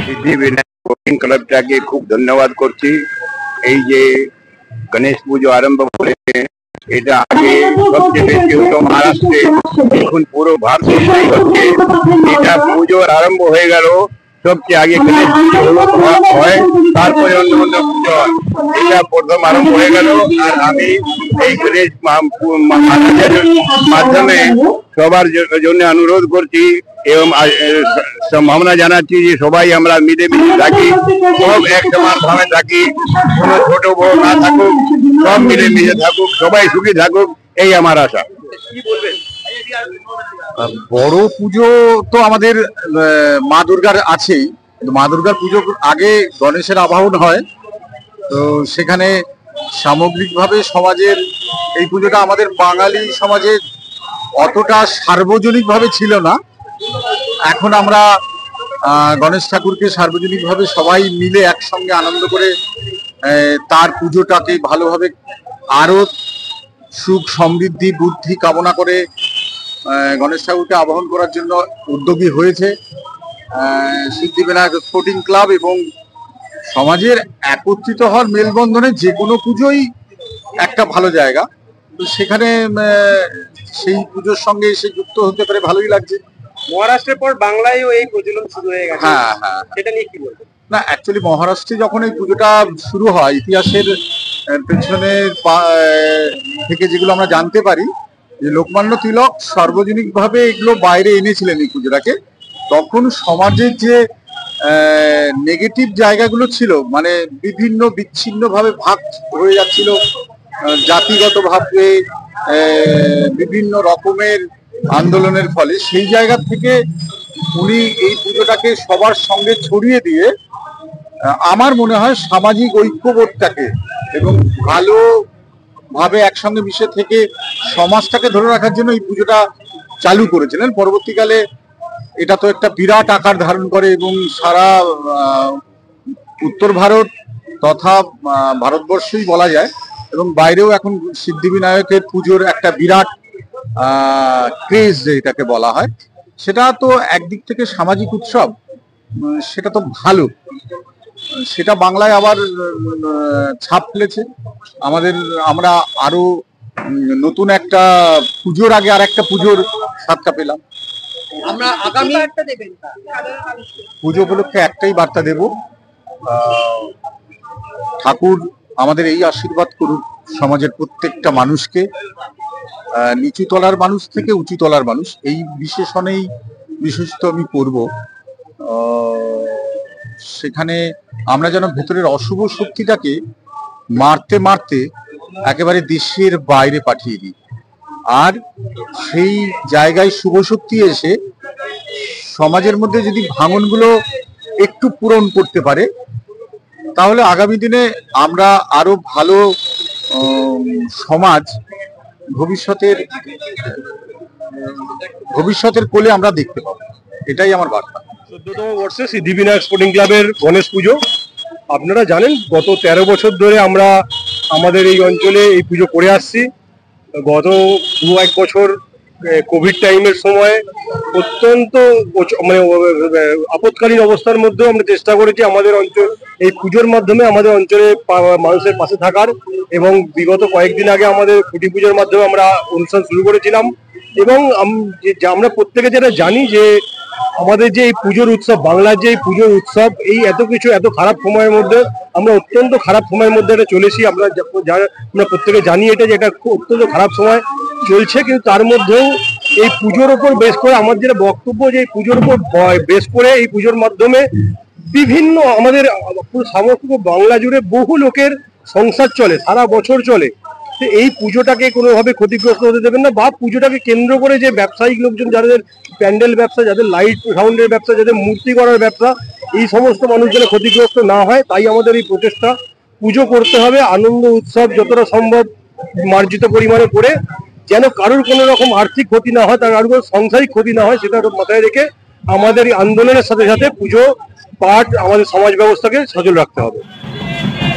Siddhivinayak sporting ক্লাবটাকে খুব ধন্যবাদ করছি। এই যে গণেশ পুজো আরম্ভ করেছে, এটা আগে সবচেয়ে বেশি হতো মহারাষ্ট্রে, এখন পুরো ভারতবর্ষেই হচ্ছে। এটা পুজোর আরম্ভ হয়ে গেল, সবচেয়ে আগে গণেশ পুজো হয়, তারপরে অন্য অন্য পুজো হয়। এটা প্রথম আরম্ভ হয়ে গেল। আর আমি এই গণেশ মাধ্যমে সবার জন্য অনুরোধ করছি এবং সম্ভাবনা জানাচ্ছি যে সবাই আমরা মিলেমিশে থাকি, সব এক সমান ভাবে থাকি, কোনো ছোট বড় না থাকুক, সব মিলেমিশে থাকুক, সবাই সুখী থাকুক, এই আমার আশা। বড় পুজো তো আমাদের মা দুর্গার আছেই, মা দুর্গার পুজোর আগে গণেশের আবাহন হয়। তো সেখানে সামগ্রিকভাবে সমাজের এই পুজোটা আমাদের বাঙালি সমাজে অতটা সার্বজনিকভাবে ছিল না। এখন আমরা গণেশ ঠাকুরকে সার্বজনিকভাবে সবাই মিলে একসঙ্গে আনন্দ করে তার পুজোটাকে ভালোভাবে আরো সুখ সমৃদ্ধি বুদ্ধি কামনা করে গণেশ ঠাকুরকে আবাহন করার জন্য উদ্যোগী হয়েছে সিদ্ধিবিনায়ক স্পোর্টিং ক্লাব। এবং সমাজের একত্রিত হওয়ার মেলবন্ধনে যে কোনো পুজোই একটা ভালো জায়গা। তো সেখানে সেই পুজোর সঙ্গে এসে যুক্ত হতে পারে, ভালোই লাগছে। মহারাষ্ট্রের পর বাংলায়ও এই প্রচলন শুরু হয়ে গেছে। হ্যাঁ হ্যাঁ, সেটা নিয়ে কি বলবেন? না, অ্যাকচুয়ালি মহারাষ্ট্রে যখন এই পুজোটা শুরু হয়, ইতিহাসের পেছনে থেকে যেগুলো আমরা জানতে পারি যে লোকমান্য তিলক সার্বজনিকভাবে এগুলো বাইরে এনেছিলেন এই পুজোটাকে। তখন সমাজের যে নেগেটিভ জায়গাগুলো ছিল, মানে বিভিন্ন বিচ্ছিন্নভাবে ভাগ হয়ে যাচ্ছিল জাতিগতভাবে, বিভিন্ন রকমের আন্দোলনের ফলে, সেই জায়গা থেকে উনি এই পুজোটাকে সবার সঙ্গে ছড়িয়ে দিয়ে আমার মনে হয় সামাজিক ঐক্যবোধটাকে এবং ভালোভাবে একসঙ্গে মিশে থেকে সমাজটাকে ধরে রাখার জন্য এই পুজোটা চালু করেছিলেন। পরবর্তীকালে এটা তো একটা বিরাট আকার ধারণ করে এবং সারা উত্তর ভারত তথা ভারতবর্ষই বলা যায়, এবং বাইরেও এখন সিদ্ধিবিনায়কের পুজোর একটা বিরাট ক্রেজ যেটাকে বলা হয়, সেটা তো একদিক থেকে সামাজিক উৎসব, সেটা তো ভালো। সেটা বাংলায় আবার ছাপ ফেলেছে। আমরা আরো নতুন একটা পুজোর আগে আর একটা পুজোর সাক্ষা পেলাম। আমরা আগামী পুজো উপলক্ষে একটাই বার্তা দেব, ঠাকুর আমাদের এই আশীর্বাদ করুক সমাজের প্রত্যেকটা মানুষকে, নিচু তলার মানুষ থেকে উঁচু তলার মানুষ, এই বিশেষণেই বিশেষত আমি করব। সেখানে আমরা যেন ভেতরের অশুভ শক্তিটাকে মারতে মারতে একেবারে দেশের বাইরে পাঠিয়ে দিই, আর সেই জায়গায় শুভ শক্তি এসে সমাজের মধ্যে যদি ভাঙনগুলো একটু পূরণ করতে পারে, তাহলে আগামী দিনে আমরা আরো ভালো সমাজ ভবিষ্যতের কোলে আমরা দেখতে পাবো। এটাই আমার বার্তা। 14তম বর্ষে সিদ্ধিবিনায়ক স্পোর্টিং ক্লাবের গণেশ পুজো। আপনারা জানেন গত 13 বছর ধরে আমরা আমাদের এই অঞ্চলে এই পুজো করে আসছি। গত 2-1 বছর কোভিড টাইমের সময় অত্যন্ত মানে আপৎকালীন অবস্থার মধ্যেও আমরা চেষ্টা করেছি আমাদের অঞ্চল এই পুজোর মাধ্যমে আমাদের অঞ্চলে মানুষের পাশে থাকার, এবং বিগত কয়েকদিন আগে আমাদের খুঁটি পুজোর মাধ্যমে আমরা অনুষ্ঠান শুরু করেছিলাম। এবং আমরা প্রত্যেকে যেটা জানি যে আমাদের যে এই পুজোর উৎসব, বাংলার যে এই পুজোর উৎসব, এই এত খারাপ সময়ের মধ্যে আমরা অত্যন্ত খারাপ সময়ের মধ্যে এটা চলেছি। আমরা প্রত্যেকে জানি এটা যে এটা অত্যন্ত খারাপ সময় চলছে, কিন্তু তার মধ্যেও এই পুজোর ওপর বেশ করে আমার যেটা বক্তব্য, যে এই পুজোর উপর বেশ করে এই পুজোর মাধ্যমে বিভিন্ন আমাদের সমস্ত বাংলা জুড়ে বহু লোকের সংসার চলে, সারা বছর চলে। এই পুজোটাকে কোনোভাবে ক্ষতিগ্রস্ত হতে দেবেন না, বা পুজোটাকে কেন্দ্র করে যে ব্যবসায়িক লোকজন, যাদের প্যান্ডেল ব্যবসা, যাদের লাইট সাউন্ডের ব্যবসা, যাদের মূর্তি করার ব্যবসা, এই সমস্ত মানুষ যেন ক্ষতিগ্রস্ত না হয়, তাই আমাদের এই প্রচেষ্টা। পুজো করতে হবে আনন্দ উৎসব যতটা সম্ভব মার্জিত পরিমাণে করে, যেন কারোর কোনো রকম আর্থিক ক্ষতি না হয়, তার কারোর কোনো সাংসারিক ক্ষতি না হয়, সেটা মাথায় রেখে আমাদের এই আন্দোলনের সাথে সাথে পুজো পাঠ আমাদের সমাজ ব্যবস্থাকে সচল রাখতে হবে।